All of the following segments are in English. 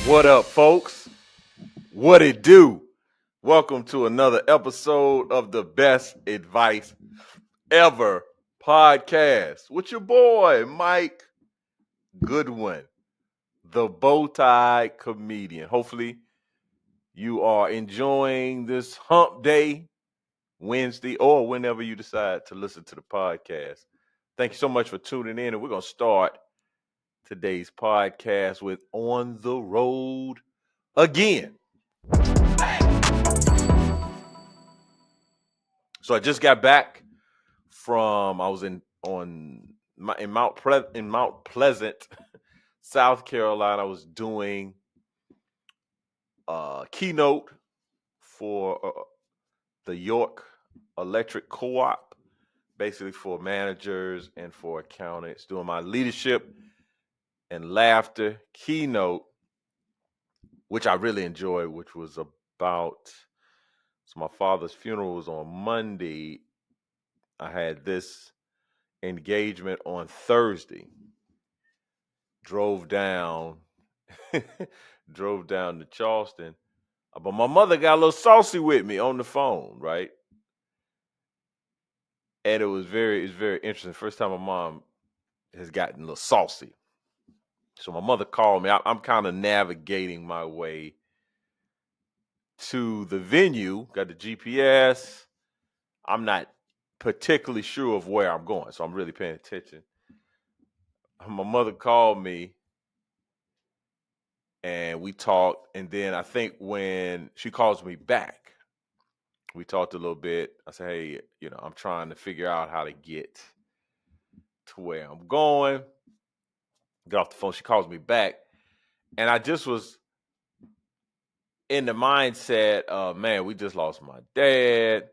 What up, folks? What it do? Welcome to another episode of the Best Advice Ever podcast with your boy, Mike Goodwin, the bow tie comedian. Hopefully, you are enjoying this hump day, Wednesday, or whenever you decide to listen to the podcast. Thank you so much for tuning in, and we're going to start today's podcast with On the Road Again. So I just got back from I was in Mount Pleasant, South Carolina. I was doing a keynote for the York Electric Co-op, basically for managers and for accountants, doing my leadership and laughter keynote, which I really enjoyed, which was about so my father's funeral was on Monday. I had this engagement on Thursday. Drove down, drove down to Charleston. But my mother got a little saucy with me on the phone, right? And it's very interesting. First time my mom has gotten a little saucy. So my mother called me. I'm kind of navigating my way to the venue. Got the GPS. I'm not particularly sure of where I'm going, so I'm really paying attention. My mother called me and we talked. And then I think when she calls me back, we talked a little bit. I said, hey, I'm trying to figure out how to get to where I'm going. Get off the phone. She calls me back. And I just was in the mindset of, man, we just lost my dad.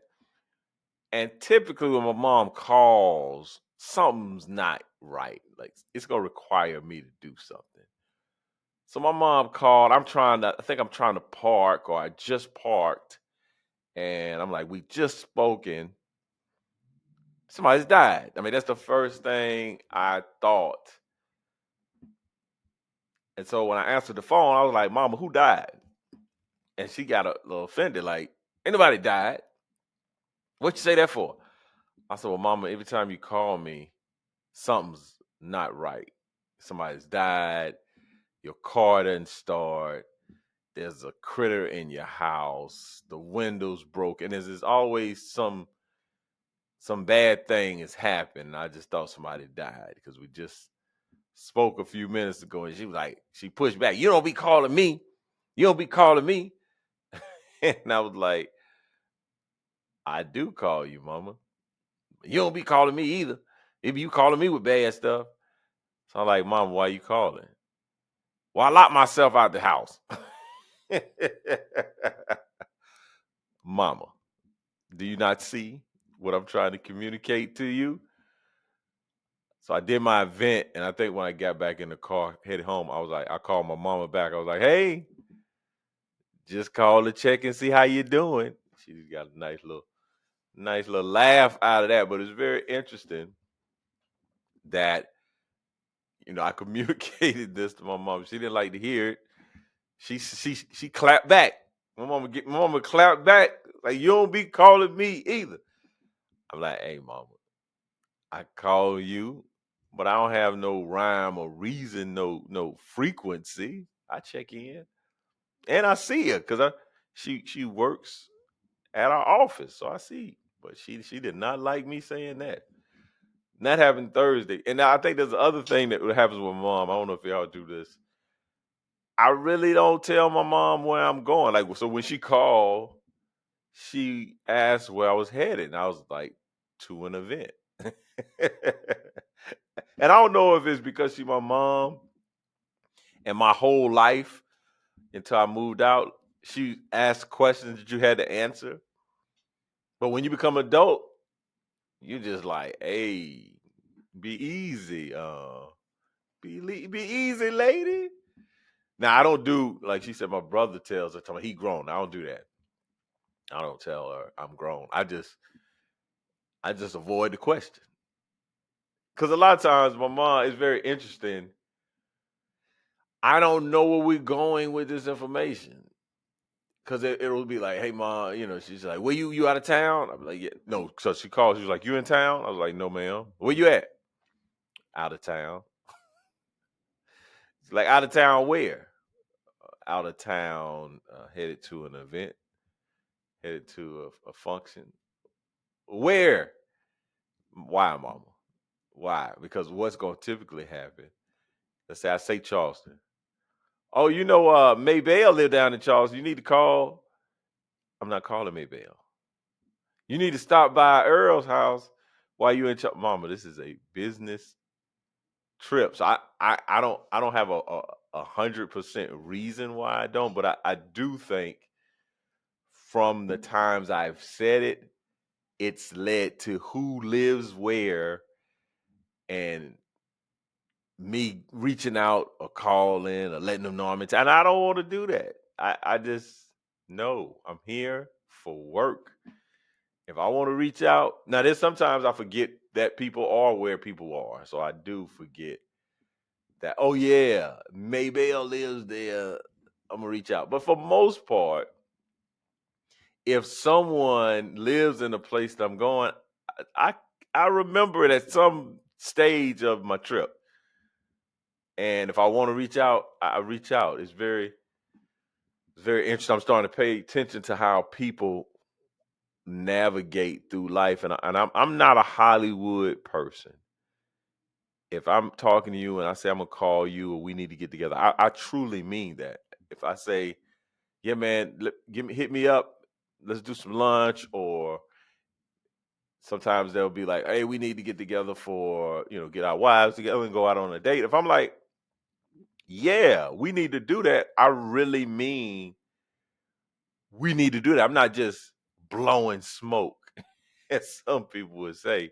And typically when my mom calls, something's not right. Like it's going to require me to do something. So my mom called. I think I'm trying to park, or I just parked. And I'm like, we just spoken. Somebody's died. I mean, that's the first thing I thought. And so when I answered the phone, I was like, Mama, who died? And she got a little offended, like, ain't nobody died. What you say that for? I said, well, Mama, every time you call me, something's not right. Somebody's died. Your car doesn't start. There's a critter in your house. The window's broken. There's always some bad thing has happened. I just thought somebody died because we just spoke a few minutes ago, and she was like, she pushed back. You don't be calling me. You don't be calling me. And I was like, I do call you, Mama. You don't be calling me either. If you calling me with bad stuff. So I'm like, Mama, why you calling? Well, I locked myself out the house. Mama, do you not see what I'm trying to communicate to you? So I did my event, and I think when I got back in the car, headed home, I called my mama back. I was like, hey, just call to check and see how you doing. She got a nice little laugh out of that. But it's very interesting that I communicated this to my mom. She didn't like to hear it. She clapped back. My mama clapped back like, you don't be calling me either. I'm like, hey, mama, I call you, but I don't have no rhyme or reason, no frequency. I check in and I see her because she works at our office, so I see. But she did not like me saying that. And that happened Thursday, and I think there's the other thing that happens with mom. I don't know if y'all do this. I really don't tell my mom where I'm going. Like, so when she called, she asked where I was headed, and I was like, to an event. And I don't know if it's because she's my mom and my whole life until I moved out, she asked questions that you had to answer. But when you become adult, you just like, hey, be easy. Be easy, lady. Now I don't do like she said. My brother tells her, tell me he grown. I don't do that. I don't tell her I'm grown. I just avoid the question because a lot of times my mom is very interesting. I don't know where we're going with this information. Cause it'll be like, hey mom, she's like, where you out of town? I'm like, yeah, no. So she calls, she's like, you in town? I was like, no, ma'am. Where you at? Out of town. It's like, out of town where? Out of town, headed to an event, headed to a function. Where? Why, mama? Why? Because what's gonna typically happen? Let's say I say Charleston. Oh, Maybell live down in Charleston. You need to call. I'm not calling Maybell. You need to stop by Earl's house while you in Mama. This is a business trip, so I don't have a 100% reason why I don't, but I do think from the times I've said it, it's led to who lives where and me reaching out or calling or letting them know I'm in town. And I don't want to do that. I just no, I'm here for work. If I want to reach out, now there's sometimes I forget that people are where people are. So I do forget that, oh yeah, Maybell lives there. I'm gonna reach out. But for most part, if someone lives in a place that I'm going, I I remember it at some stage of my trip. And if I want to reach out, I reach out. It's very interesting. I'm starting to pay attention to how people navigate through life, and I'm not a Hollywood person. If I'm talking to you and I say I'm gonna call you or we need to get together, I truly mean that. If I say, yeah, man, hit me up, let's do some lunch, or sometimes they'll be like, hey, we need to get together for get our wives together and go out on a date. If I'm like, yeah, we need to do that, I really mean we need to do that. I'm not just blowing smoke, as some people would say.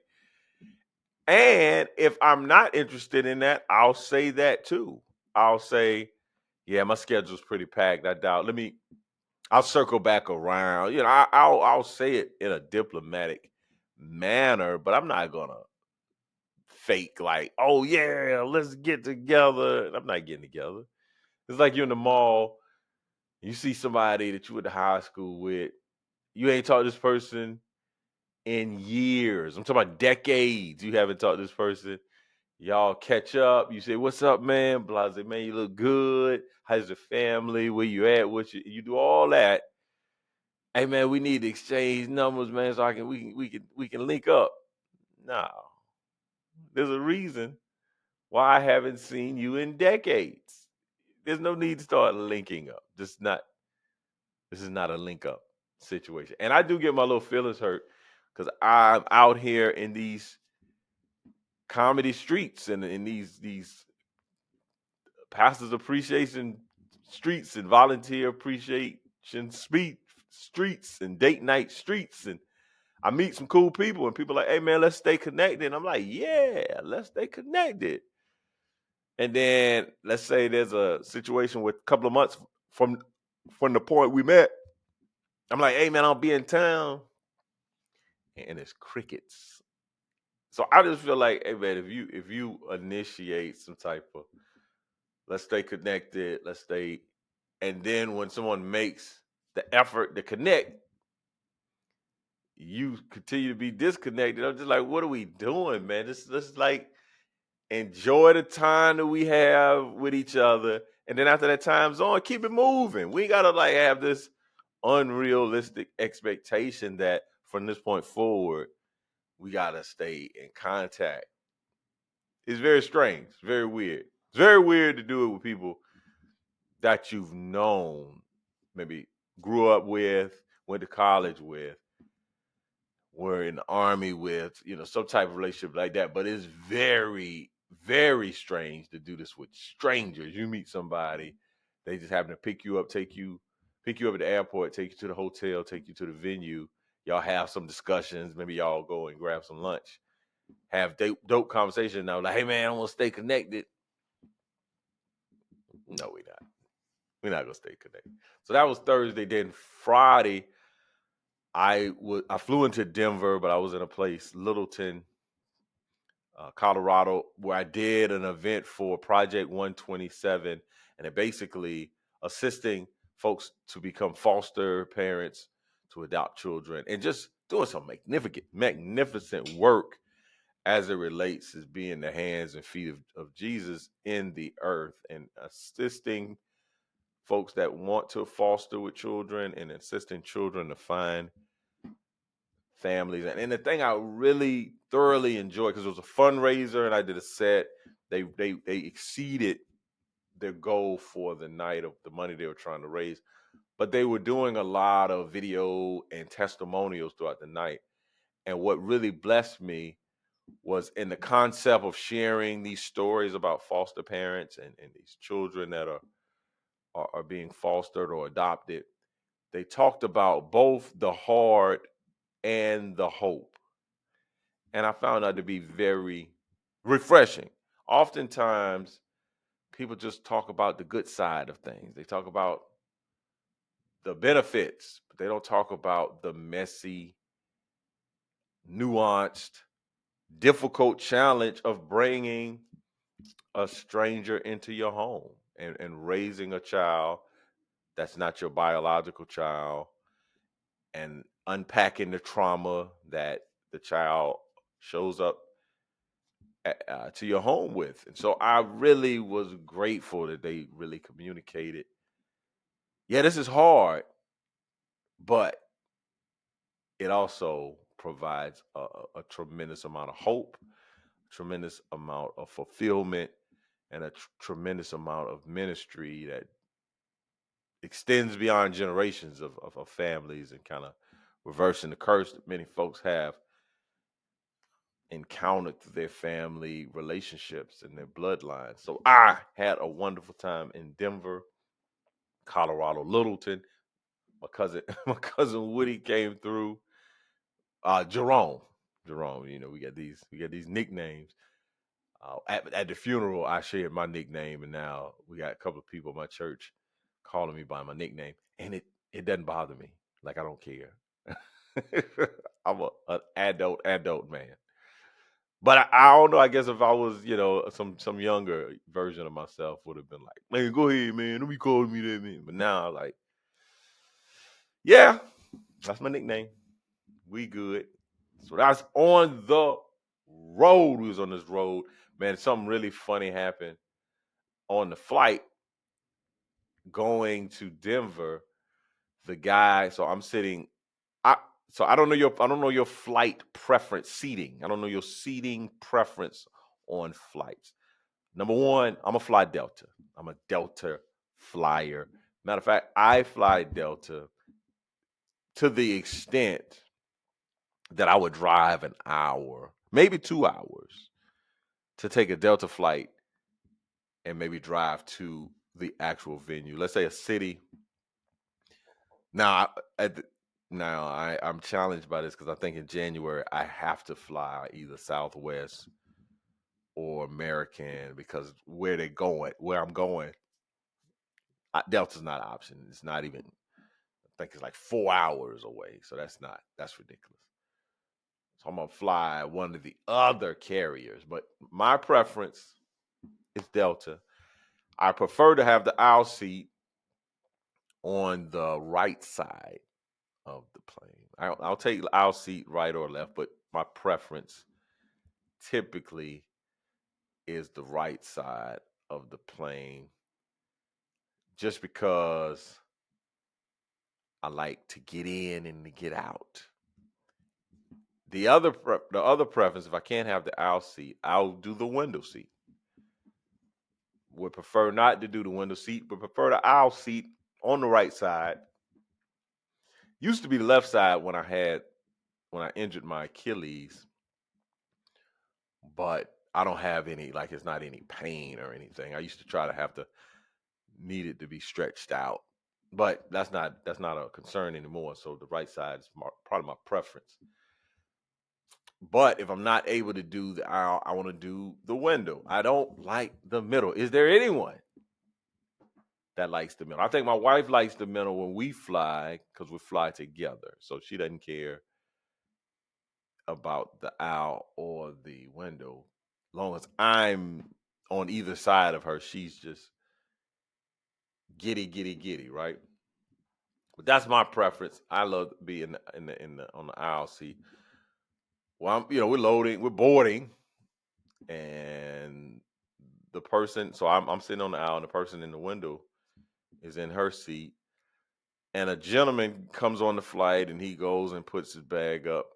And if I'm not interested in that, I'll say that too. I'll say, yeah, my schedule's pretty packed. I doubt. I'll circle back around. I'll say it in a diplomatic manner, but I'm not gonna fake like, oh yeah, let's get together. I'm not getting together. It's like you're in the mall, you see somebody that you went to high school with, you ain't talked to this person in years. I'm talking about decades. You haven't talked to this person. Y'all catch up. You say, "What's up, man?" Blah, say, "Man, you look good. How's your family? Where you at? What you do all that? Hey, man, we need to exchange numbers, man, so we can link up." No, there's a reason why I haven't seen you in decades. There's no need to start linking up. This is not a link up situation. And I do get my little feelings hurt because I'm out here in these comedy streets and in these pastors appreciation streets and volunteer appreciation streets and date night streets, and I meet some cool people and people are like, hey man, let's stay connected. And I'm like, yeah, let's stay connected. And then let's say there's a situation with a couple of months from the point we met. I'm like, hey man, I'll be in town, and it's crickets. So I just feel like, hey man, if you initiate some type of let's stay connected, let's stay, and then when someone makes the effort to connect, you continue to be disconnected. I'm just like, what are we doing, man? Let's like enjoy the time that we have with each other, and then after that time's on, keep it moving. We gotta like have this unrealistic expectation that from this point forward we gotta stay in contact. It's very strange, it's very weird. It's very weird to do it with people that you've known, maybe grew up with, went to college with, were in the army with, some type of relationship like that. But it's very, very strange to do this with strangers. You meet somebody, they just happen to pick you up at the airport, take you to the hotel, take you to the venue. Y'all have some discussions. Maybe y'all go and grab some lunch, have dope conversation. Now, like, hey man, I want to stay connected. No, we're not. We're not gonna stay connected. So that was Thursday. Then Friday, I flew into Denver, but I was in a place, Littleton, Colorado, where I did an event for Project 127, and it basically assisting folks to become foster parents, to adopt children, and just doing some magnificent work as it relates as being the hands and feet of Jesus in the earth, and assisting folks that want to foster with children and assisting children to find families. And the thing I really thoroughly enjoyed, because it was a fundraiser and I did a set, they exceeded their goal for the night of the money they were trying to raise, but they were doing a lot of video and testimonials throughout the night. And what really blessed me was in the concept of sharing these stories about foster parents and these children that are being fostered or adopted. They talked about both the hard and the hope. And I found that to be very refreshing. Oftentimes, people just talk about the good side of things. They talk about the benefits, but they don't talk about the messy, nuanced, difficult challenge of bringing a stranger into your home and raising a child that's not your biological child, and unpacking the trauma that the child shows up to your home with. And so I really was grateful that they really communicated. Yeah, this is hard, but it also provides a tremendous amount of hope, tremendous amount of fulfillment, and a tremendous amount of ministry that extends beyond generations of families, and kind of reversing the curse that many folks have encountered through their family relationships and their bloodline. So I had a wonderful time in Denver, Colorado, Littleton. My cousin, my cousin Woody came through. Jerome, Jerome. You know, we got these nicknames. At the funeral, I shared my nickname, and now we got a couple of people in my church calling me by my nickname, and it doesn't bother me. Like, I don't care. I'm an adult man. But I don't know. I guess if I was, some younger version of myself would have been like, "Man, go ahead, man. Don't be calling me that, man." But now, like, yeah, that's my nickname. We good. So that's on the road. We was on this road, man. Something really funny happened on the flight going to Denver. The guy. So I'm sitting. I so I don't know your flight preference seating. I don't know your seating preference on flights. Number one, I'm a fly Delta. I'm a Delta flyer. Matter of fact, I fly Delta to the extent that I would drive an hour, maybe 2 hours, to take a Delta flight and maybe drive to the actual venue. Let's say a city. Now, I'm challenged by this because I think in January I have to fly either Southwest or American, because where I'm going, Delta's not an option. It's not even. I think it's like 4 hours away, so that's ridiculous. So I'm gonna fly one of the other carriers, but my preference is Delta. I prefer to have the aisle seat on the right side of the plane. I'll take the aisle seat right or left, but my preference typically is the right side of the plane, just because I like to get in and to get out. The other preference, if I can't have the aisle seat, I'll do the window seat. Would prefer not to do the window seat, but prefer the aisle seat on the right side. Used to be the left side when I injured my Achilles, but I don't have any, like, it's not any pain or anything. I used to try to have to need it to be stretched out, but that's not a concern anymore. So the right side is probably my preference. But if I'm not able to do the aisle, I want to do the window. I don't like the middle. Is there anyone that likes the middle? I think my wife likes the middle when we fly, because we fly together. So she doesn't care about the aisle or the window. long as I'm on either side of her, she's just giddy, right? But that's my preference. I love to be in the on the aisle seat. Well, we're loading, we're boarding, and the person. So I'm sitting on the aisle, and the person in the window is in her seat, and a gentleman comes on the flight, and he goes and puts his bag up,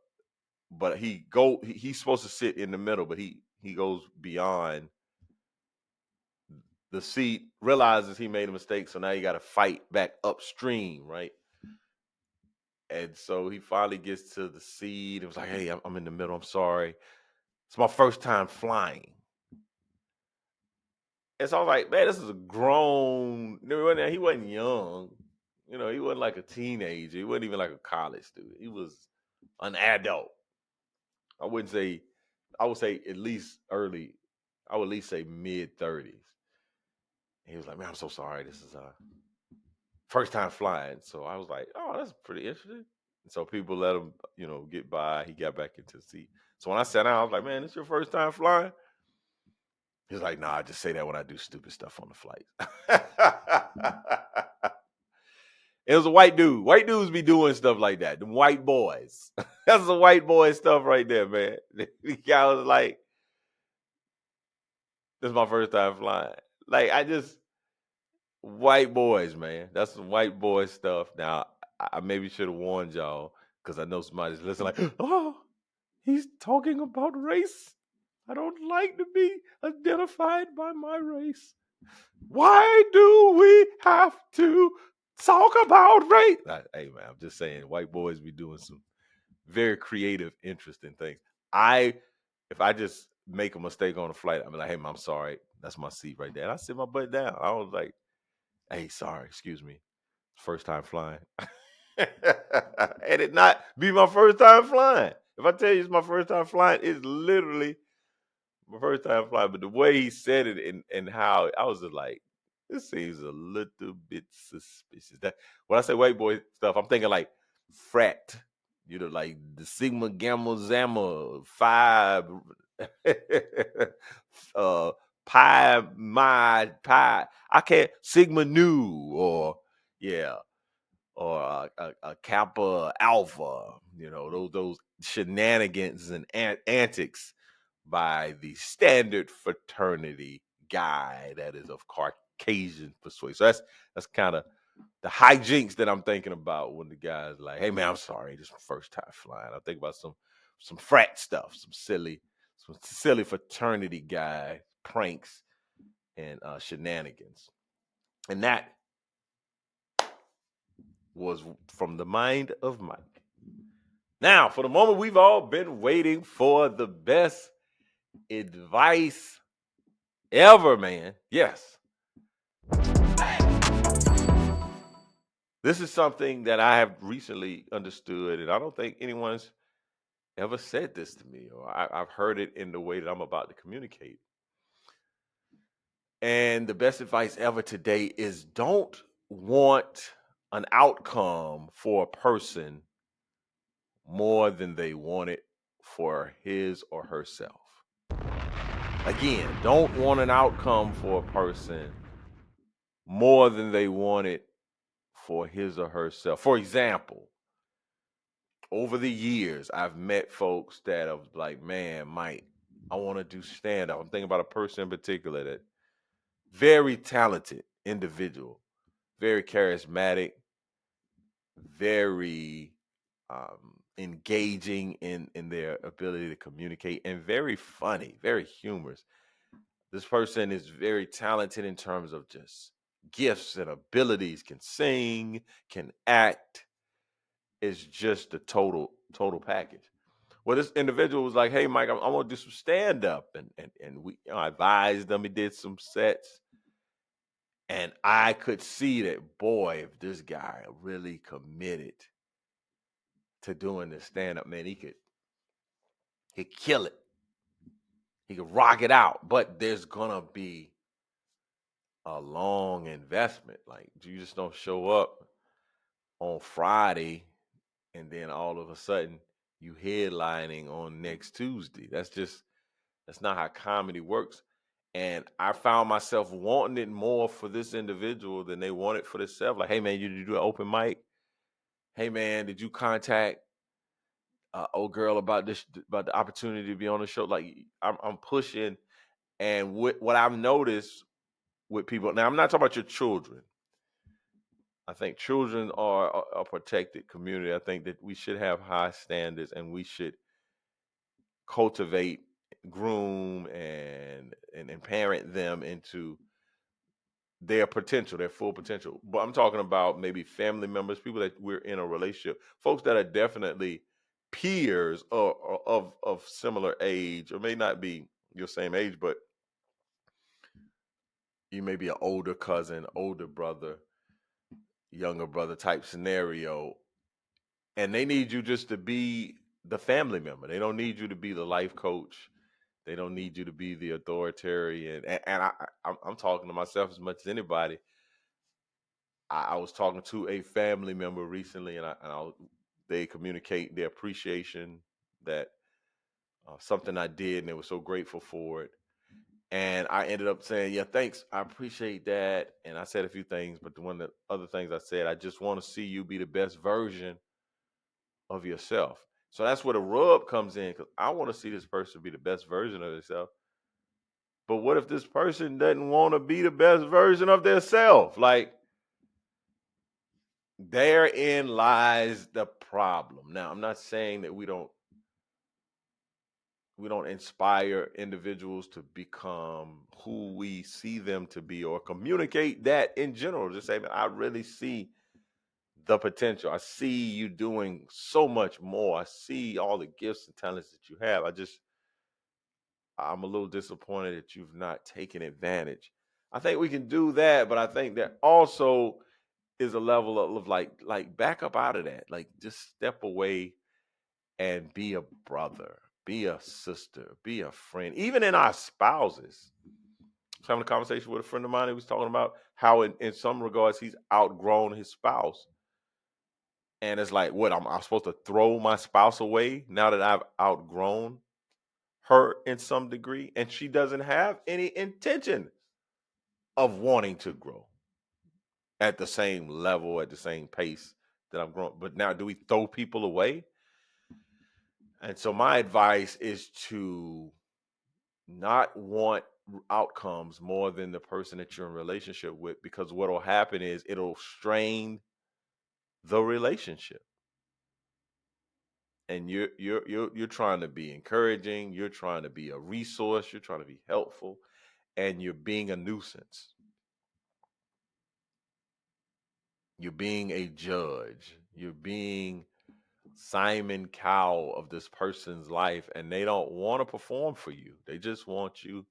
but he's supposed to sit in the middle, but he goes beyond the seat, realizes he made a mistake, so now you got to fight back upstream, right? And so he finally gets to the seat. It was like, hey, I'm in the middle. I'm sorry. It's my first time flying. And so I was like, man, this is a grown. He wasn't young. He wasn't like a teenager. He wasn't even like a college student. He was an adult. I wouldn't say, I would say at least early, I would at least say mid-30s. He was like, man, I'm so sorry. This is first time flying. So I was like, oh, that's pretty interesting. And so people let him, get by. He got back into the seat. So when I sat down, I was like, man, this your first time flying? He's like, nah, I just say that when I do stupid stuff on the flight. It was a white dude. White dudes be doing stuff like that. The white boys. That's the white boy stuff right there, man. The guy was like, this is my first time flying. Like, white boys, man. That's some white boy stuff. Now, I maybe should have warned y'all because I know somebody's listening like, oh, he's talking about race. I don't like to be identified by my race. Why do we have to talk about race? Hey, man, I'm just saying, white boys be doing some very creative, interesting things. If I just make a mistake on a flight, I'm like, hey, man, I'm sorry. That's my seat right there. And I sit my butt down. I was like, hey, sorry, excuse me. First time flying. And it not be my first time flying. If I tell you it's my first time flying, it's literally my first time flying. But the way he said it and how I was just like, this seems a little bit suspicious. That when I say white boy stuff, I'm thinking like frat, like the Sigma Gamma Zamma Phi Pi My Pi. I can't Sigma Nu or yeah or a Kappa Alpha. Those shenanigans and antics by the standard fraternity guy that is of Caucasian persuasion. So that's kind of the hijinks that I'm thinking about when the guy's like, "Hey man, I'm sorry, this is my first time flying." I think about some frat stuff, some silly fraternity guy pranks and shenanigans, and that was from the mind of Mike. Now, for the moment we've all been waiting for, the best advice ever, man. Yes. This is something that I have recently understood, and I don't think anyone's ever said this to me, or I've heard it in the way that I'm about to communicate. And the best advice ever today is don't want an outcome for a person more than they want it for his or herself. Again, don't want an outcome for a person more than they want it for his or herself. For example, over the years, I've met folks that are like, man, Mike, I want to do stand up. I'm thinking about a person in particular that very talented individual, very charismatic, very engaging in their ability to communicate, and very funny, very humorous. This person is very talented in terms of just gifts and abilities, can sing, can act. It's just a total package. Well, this individual was like, "Hey, Mike, I want to do some stand up," and we I advised them. He did some sets, and I could see that, boy, if this guy really committed to doing this stand up, man, he'd kill it. He could rock it out. But there's gonna be a long investment. Like, you just don't show up on Friday and then all of a sudden you headlining on next Tuesday. That's not how comedy works. And I found myself wanting it more for this individual than they wanted for themselves. Like, hey man, you did you do an open mic? Hey man, did you contact old girl about this, about the opportunity to be on the show? Like, I'm pushing, and what I've noticed with people now, I'm not talking about your children. I think children are a protected community. I think that we should have high standards, and we should cultivate, groom, and parent them into their potential, their full potential. But I'm talking about maybe family members, people that we're in a relationship, folks that are definitely peers or of similar age, or may not be your same age, but you may be an older cousin, older brother, younger brother type scenario, and they need you just to be the family member. They don't need you to be the life coach. They don't need you to be the authoritarian. And I'm talking to myself as much as anybody. I was talking to a family member recently, and they communicate their appreciation that something I did, and they were so grateful for it. And I ended up saying, "Yeah, thanks, I appreciate that." And I said a few things, but one of the other things I said, I just want to see you be the best version of yourself. So that's where the rub comes in, because I want to see this person be the best version of themselves. But what if this person doesn't want to be the best version of themselves? Like, therein lies the problem. Now, I'm not saying that we don't inspire individuals to become who we see them to be, or communicate that in general. Just say, man, I really see the potential. I see you doing so much more. I see all the gifts and talents that you have. I'm a little disappointed that you've not taken advantage. I think we can do that, but I think that also is a level of like back up out of that. Like, just step away and be a brother, be a sister, be a friend, even in our spouses. I was having a conversation with a friend of mine who was talking about how in some regards he's outgrown his spouse. And it's like, what, I'm supposed to throw my spouse away now that I've outgrown her in some degree, and she doesn't have any intention of wanting to grow at the same level, at the same pace that I'm growing. But now, do we throw people away? And so my advice is to not want outcomes more than the person that you're in relationship with, because what will happen is it'll strain the relationship. And you're trying to be encouraging, you're trying to be a resource, you're trying to be helpful, and you're being a nuisance. You're being a judge. You're being Simon Cowell of this person's life, and they don't want to perform for you. They just want you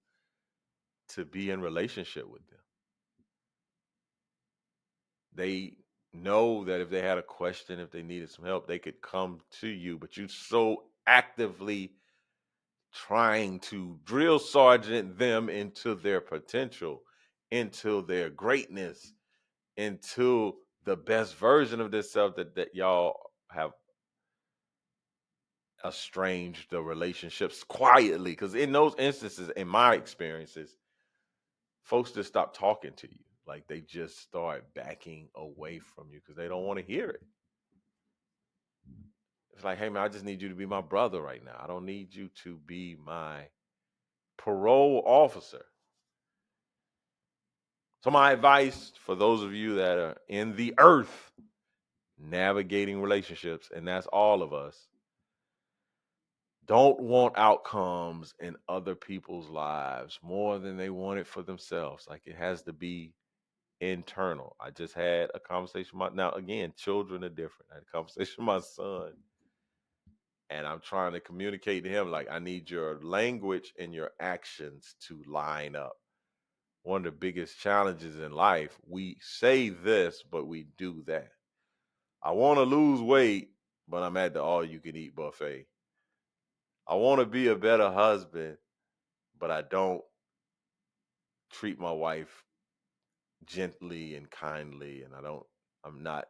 to be in relationship with them. They know that if they had a question, if they needed some help, they could come to you, but you so actively trying to drill sergeant them into their potential, into their greatness, into the best version of themselves, that y'all have estranged the relationships quietly. Because in those instances, in my experiences, folks just stop talking to you. Like, they just start backing away from you because they don't want to hear it. It's like, hey man, I just need you to be my brother right now. I don't need you to be my parole officer. So my advice for those of you that are in the earth navigating relationships, and that's all of us, don't want outcomes in other people's lives more than they want it for themselves. Like, it has to be internal. I just had a conversation now again, children are different. I had a conversation with my son, and I'm trying to communicate to him, like, I need your language and your actions to line up. One of the biggest challenges in life, we say this, but we do that. I want to lose weight, but I'm at the all you can eat buffet. I want to be a better husband, but I don't treat my wife gently and kindly, and I'm not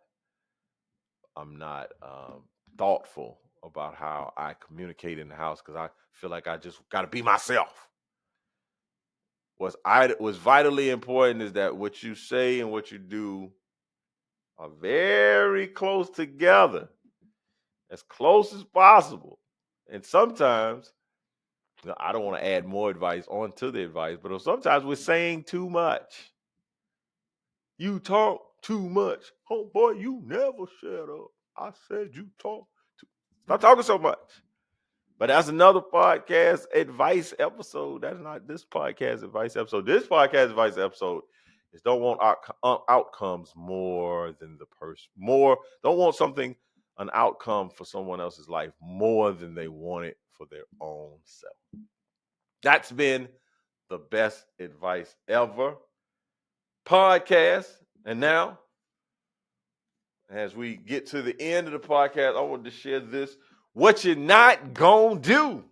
thoughtful about how I communicate in the house because I feel like I just got to be myself. What's vitally important is that what you say and what you do are very close together, as close as possible. And sometimes, I don't want to add more advice onto the advice, but sometimes we're saying too much. You talk too much. Oh boy, you never shut up. I said you talk too. Stop talking so much. But that's another podcast advice episode. That's not this podcast advice episode. This podcast advice episode is don't want outcomes more than the person. Don't want an outcome for someone else's life more than they want it for their own self. That's been the best advice ever podcast. And now, as we get to the end of the podcast, I want to share this. What you're not gonna do.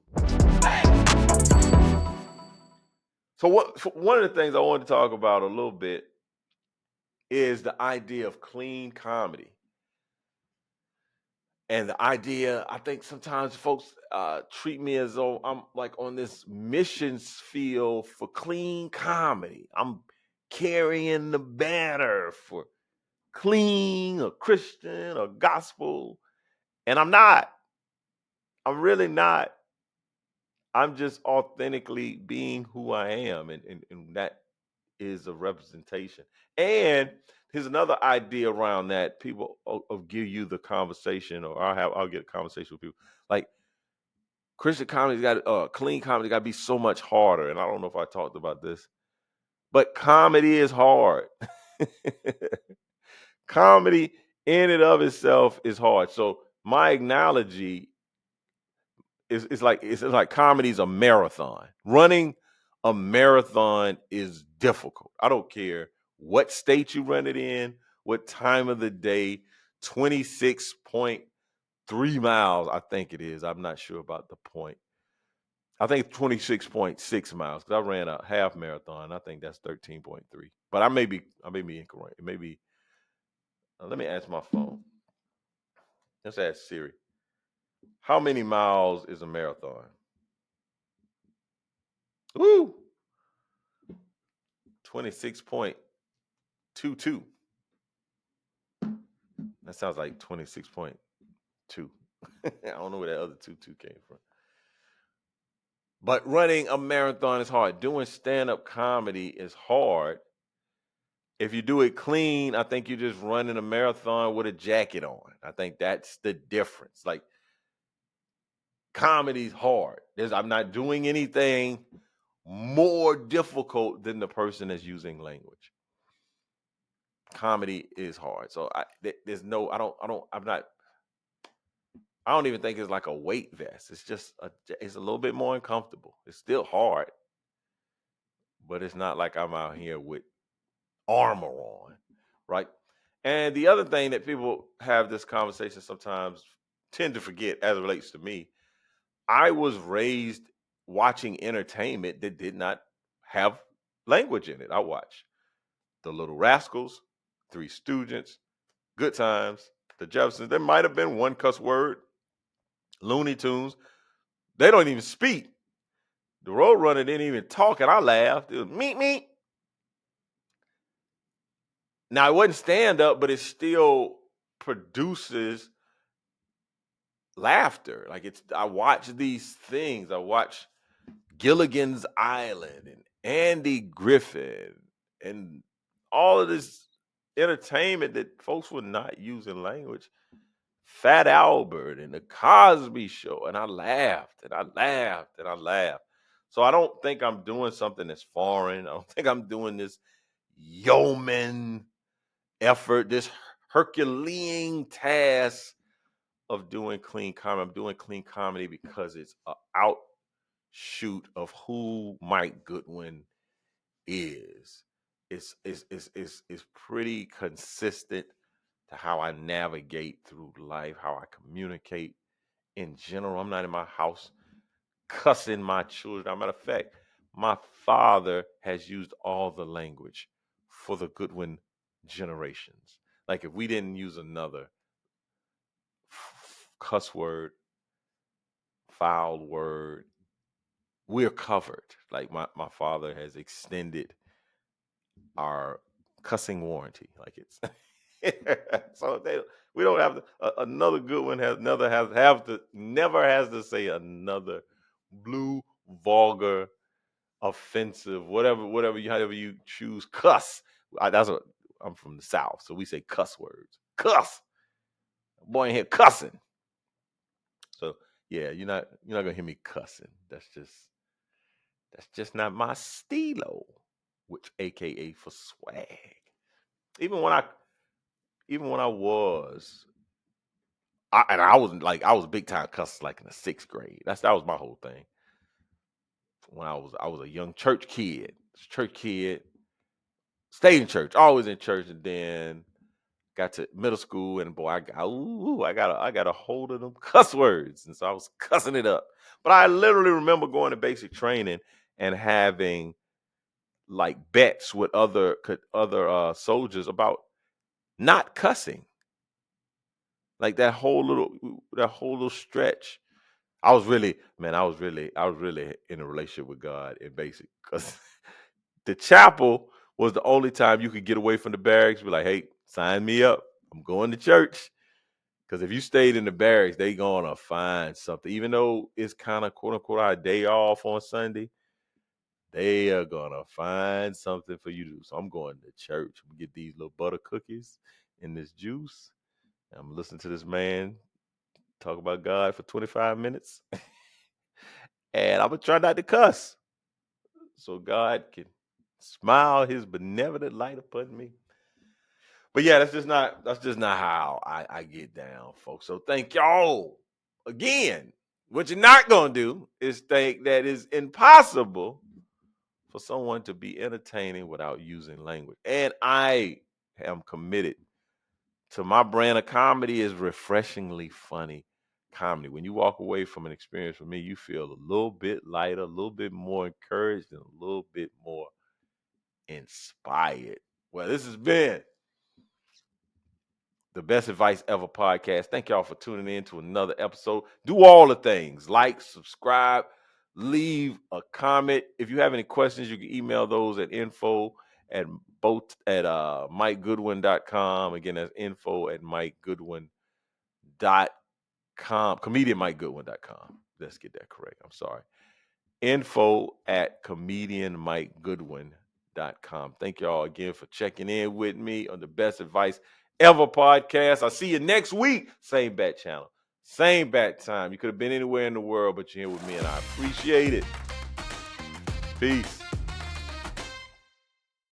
So one of the things I wanted to talk about a little bit is the idea of clean comedy. And the idea, I think sometimes folks treat me as though I'm like on this missions field for clean comedy. I'm carrying the banner for clean or Christian or gospel. And I'm not. I'm really not. I'm just authentically being who I am. And that is a representation. And here's another idea around that. People will give you the conversation, or I'll get a conversation with people. Like Christian comedy's got clean comedy got to be so much harder. And I don't know if I talked about this, but comedy is hard. Comedy in and of itself is hard. So my analogy it's like comedy's a marathon. Running a marathon is difficult. I don't care what state you run it in, what time of the day, 26.3 miles, I think it is. I'm not sure about the point. I think it's 26.6 miles because I ran a half marathon. I think that's 13.3. But I may be incorrect. It may be. Let me ask my phone. Let's ask Siri. How many miles is a marathon? Woo! 26.22. That sounds like 26.2. I don't know where that other 22 came from. But running a marathon is hard. Doing stand-up comedy is hard. If you do it clean, I think you're just running a marathon with a jacket on. I think that's the difference. Like, comedy's hard. I'm not doing anything more difficult than the person that's using language. Comedy is hard. So there's no, I don't even think it's like a weight vest. It's just it's a little bit more uncomfortable. It's still hard, but it's not like I'm out here with armor on, right? And the other thing that people have this conversation sometimes tend to forget as it relates to me, I was raised watching entertainment that did not have language in it. I watched The Little Rascals, Three Stooges, Good Times, The Jeffersons. There might have been one cuss word. Looney Tunes. They don't even speak. The Roadrunner didn't even talk, and I laughed. It was meet me. Now it wasn't stand up, but it still produces laughter. Like I watch these things. I watch Gilligan's Island and Andy Griffith and all of this entertainment that folks were not using language. Fat Albert and the Cosby Show, and I laughed and I laughed and I laughed. So I don't think I'm doing something that's foreign. I don't think I'm doing this yeoman effort, this Herculean task of doing clean comedy. I'm doing clean comedy because it's an outshoot of who Mike Goodwin is. It's pretty consistent to how I navigate through life, how I communicate in general. I'm not in my house cussing my children. As a matter of fact, my father has used all the language for the Goodwin generations. Like if we didn't use another cuss word, foul word, we're covered. Like my father has extended our cussing warranty. Like it's so we don't have another good one has never has to say another blue vulgar offensive whatever you however you choose cuss. That's what I'm from the South, so we say cuss words. Cuss, boy in here cussing. So yeah, you're not gonna hear me cussing. That's just not my stilo, which AKA for swag. Even when I even when I was I was big time cuss like in the 6th grade. That was my whole thing. When I was a young church kid, stayed in church, always in church, and then got to middle school, and boy, I got a hold of them cuss words, and so I was cussing it up. But I literally remember going to basic training and having like bets with other soldiers about not cussing. Like that whole little stretch. I was really in a relationship with God in basic because the chapel was the only time you could get away from the barracks. Be like, hey, sign me up. I'm going to church. Because if you stayed in the barracks, they gonna find something. Even though it's kind of quote unquote our day off on Sunday, they are gonna find something for you to do. So I'm going to church. I'm gonna get these little butter cookies and this juice. I'm listening to this man talk about God for 25 minutes. And I'm gonna try not to cuss. So God can smile his benevolent light upon me. But yeah, that's just not how I get down, folks. So thank y'all again. What you're not gonna do is think that it's impossible for someone to be entertaining without using language. And I am committed to my brand of comedy is refreshingly funny comedy. When you walk away from an experience with me, you feel a little bit lighter, a little bit more encouraged, and a little bit more inspired. Well, this has been the Best Advice Ever podcast. Thank y'all for tuning in to another episode. Do all the things like, subscribe, leave a comment. If you have any questions, you can email those at info at MikeGoodwin.com. Again, that's info at MikeGoodwin.com. ComedianMikeGoodwin.com. Let's get that correct. I'm sorry. Info at ComedianMikeGoodwin.com. Thank y'all again for checking in with me on the Best Advice Ever podcast. I'll see you next week. Same bat channel, same bat time. You could have been anywhere in the world, but you're here with me, and I appreciate it. Peace.